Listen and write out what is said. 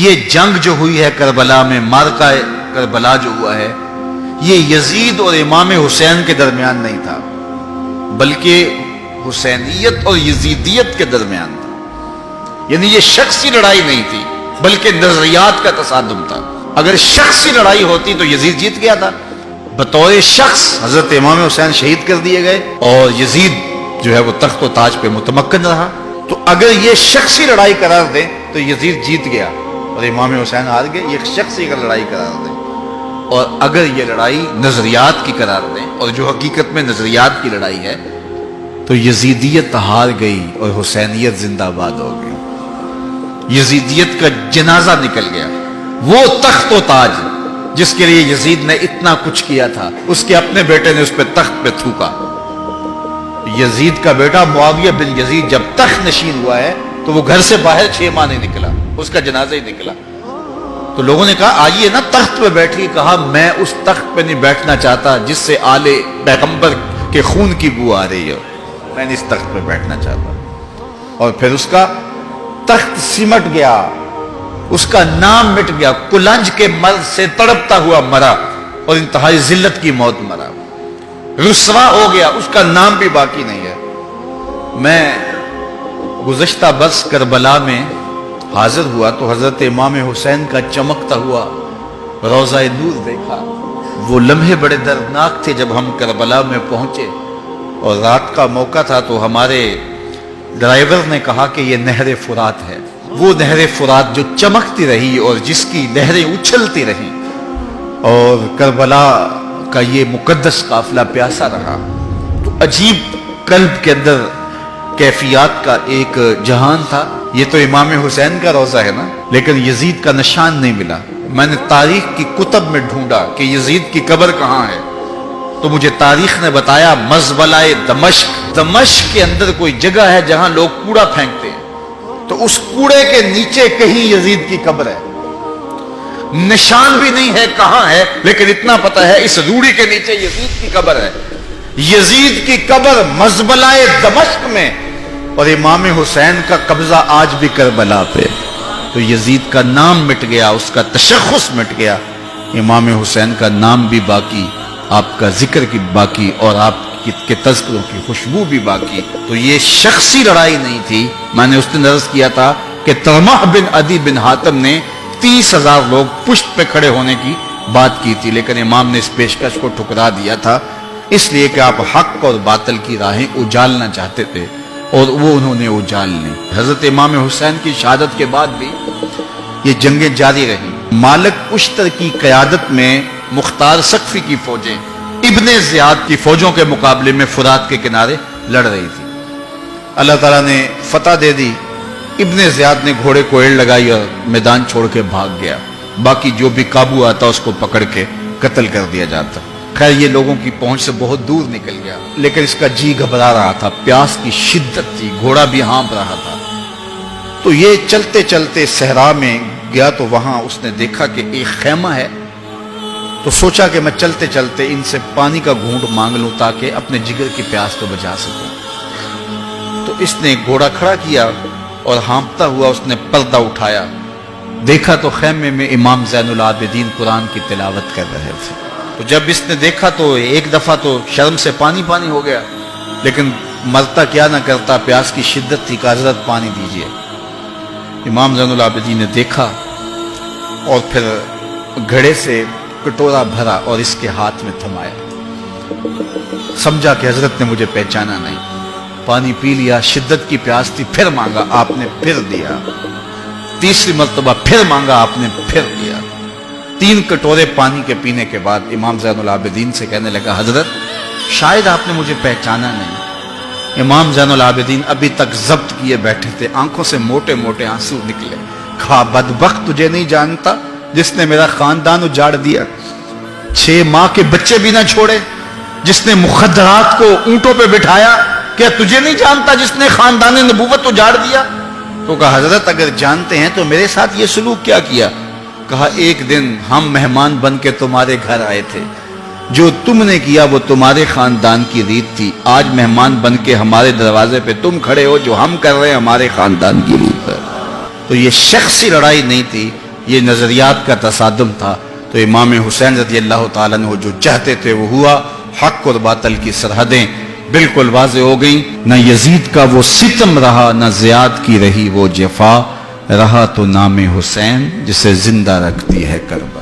یہ جنگ جو ہوئی ہے کربلا میں، مارکہ کربلا جو ہوا ہے، یہ یزید اور امام حسین کے درمیان نہیں تھا، بلکہ حسینیت اور یزیدیت کے درمیان تھا۔ یعنی یہ شخصی لڑائی نہیں تھی بلکہ نظریات کا تصادم تھا۔ اگر شخصی لڑائی ہوتی تو یزید جیت گیا تھا، بطور شخص حضرت امام حسین شہید کر دیے گئے اور یزید جو ہے وہ تخت و تاج پہ متمکن رہا۔ تو اگر یہ شخصی لڑائی قرار دیں تو یزید جیت گیا اور امام حسین ہار گئے، یہ شخصی کا لڑائی قرار دیں۔ اور اگر یہ لڑائی نظریات کی قرار دیں، اور جو حقیقت میں نظریات کی لڑائی ہے، تو یزیدیت ہار گئی اور حسینیت زندہ باد ہو گئی۔ یزیدیت کا جنازہ نکل گیا۔ وہ تخت و تاج جس کے لیے یزید نے اتنا کچھ کیا تھا، اس کے اپنے بیٹے نے اس پہ تخت پہ تھوکا۔ یزید کا بیٹا معاویہ بن یزید جب تخت نشین ہوا ہے تو وہ گھر سے باہر 6 ماہ نہیں نکلا، اس کا جنازہ ہی نکلا۔ تو لوگوں نے کہا آئیے نا تخت پہ بیٹھی، کہا میں اس تخت پہ نہیں بیٹھنا چاہتا جس سے آل پیغمبر کے خون کی بو آ رہی ہے، میں نہیں اس تخت پہ بیٹھنا چاہتا۔ اور پھر اس کا تخت سمٹ گیا، اس کا نام مٹ گیا، کلنج کے مرض سے تڑپتا ہوا مرا اور انتہائی ذلت کی موت مرا، رسوا ہو گیا، اس کا نام بھی باقی نہیں ہے۔ میں گزشتہ برس کربلا میں حاضر ہوا تو حضرت امام حسین کا چمکتا ہوا روضہ نور دیکھا۔ وہ لمحے بڑے دردناک تھے جب ہم کربلا میں پہنچے اور رات کا موقع تھا، تو ہمارے ڈرائیور نے کہا کہ یہ نہر فرات ہے، وہ نہر فرات جو چمکتی رہی اور جس کی لہریں اچھلتی رہیں، اور کربلا کا یہ مقدس قافلہ پیاسا رہا۔ تو عجیب قلب کے اندر کیفیات کا ایک جہان تھا۔ یہ تو امام حسین کا روضہ ہے نا، لیکن یزید کا نشان نہیں ملا۔ میں نے تاریخ کی کتب میں ڈھونڈا کہ یزید کی قبر کہاں ہے، تو مجھے تاریخ نے بتایا مزبلہ دمشق، دمشق کے اندر کوئی جگہ ہے جہاں لوگ کوڑا پھینکتے ہیں، تو اس کوڑے کے نیچے کہیں یزید کی قبر ہے۔ نشان بھی نہیں ہے کہاں ہے، لیکن اتنا پتا ہے اس روڑی کے نیچے یزید کی قبر ہے۔ یزید کی قبر مزبلہ دمشق میں، اور امام حسین کا قبضہ آج بھی کربلا پہ۔ تو یزید کا نام مٹ گیا، اس کا تشخص مٹ گیا، امام حسین کا نام بھی باقی، آپ کا ذکر کی باقی، اور آپ کے تذکروں کی خوشبو بھی باقی۔ تو یہ شخصی لڑائی نہیں تھی۔ میں نے اس دن عرض کیا تھا کہ طلحہ بن عدی بن حاتم نے 30,000 لوگ پشت پہ کھڑے ہونے کی بات کی تھی، لیکن امام نے اس پیشکش کو ٹھکرا دیا تھا، اس لیے کہ آپ حق اور باطل کی راہیں اجالنا چاہتے تھے، اور وہ انہوں نے اجال لی۔ حضرت امام حسین کی شہادت کے بعد بھی یہ جنگیں جاری رہیں۔ مالک اشتر کی قیادت میں مختار سقفی کی فوجیں ابن زیاد کی فوجوں کے مقابلے میں فرات کے کنارے لڑ رہی تھی۔ اللہ تعالیٰ نے فتح دے دی، ابن زیاد نے گھوڑے کو ایڑ لگائی اور میدان چھوڑ کے بھاگ گیا، باقی جو بھی قابو آتا اس کو پکڑ کے قتل کر دیا جاتا۔ خیر یہ لوگوں کی پہنچ سے بہت دور نکل گیا، لیکن اس کا جی گھبرا رہا تھا، پیاس کی شدت تھی، گھوڑا بھی ہانپ رہا تھا۔ تو یہ چلتے چلتے صحرا میں گیا تو وہاں اس نے دیکھا کہ ایک خیمہ ہے، تو سوچا کہ میں چلتے چلتے ان سے پانی کا گھونٹ مانگ لوں تاکہ اپنے جگر کی پیاس تو بچا سکوں۔ تو اس نے گھوڑا کھڑا کیا اور ہانپتا ہوا اس نے پردہ اٹھایا، دیکھا تو خیمے میں امام زین العابدین قرآن کی تلاوت کر رہے تھے۔ تو جب اس نے دیکھا تو ایک دفعہ تو شرم سے پانی پانی ہو گیا، لیکن مرتا کیا نہ کرتا، پیاس کی شدت تھی کہ حضرت پانی دیجئے۔ امام زین العابدین نے دیکھا اور پھر گھڑے سے کٹورا بھرا اور اس کے ہاتھ میں تھمایا، سمجھا کہ حضرت نے مجھے پہچانا نہیں، پانی پی لیا، شدت کی پیاس تھی، پھر مانگا، آپ نے پھر دیا، تیسری مرتبہ پھر مانگا، آپ نے پھر دیا۔ 3 کٹورے پانی کے پینے کے بعد امام زین العابدین سے کہنے لگا حضرت شاید آپ نے مجھے پہچانا نہیں۔ امام زین العابدین ابھی تک ضبط کیے بیٹھے تھے، آنکھوں سے موٹے موٹے آنسو نکلے۔ کہا بدبخت تجھے نہیں جانتا جس نے میرا خاندان اجاڑ دیا، 6 ماہ کے بچے بھی نہ چھوڑے، جس نے مخدرات کو اونٹوں پہ بٹھایا، کیا تجھے نہیں جانتا جس نے خاندان نبوت اجاڑ دیا؟ تو کہا حضرت اگر جانتے ہیں تو میرے ساتھ یہ سلوک کیا کیا؟ کہا ایک دن ہم مہمان بن کے تمہارے گھر آئے تھے، جو تم نے کیا وہ تمہارے خاندان کی ریت تھی، آج مہمان بن کے ہمارے دروازے پہ تم کھڑے ہو، جو ہم کر رہے ہیں ہمارے خاندان کی ریت ہے۔ تو یہ شخصی لڑائی نہیں تھی یہ نظریات کا تصادم تھا، تو امام حسین رضی اللہ تعالیٰ عنہ جو چاہتے تھے وہ ہوا، حق اور باطل کی سرحدیں بالکل واضح ہو گئیں، نہ یزید کا وہ ستم رہا، نہ زیاد کی رہی وہ جفا، رہا تو نام حسین جسے زندہ رکھتی ہے کربلا۔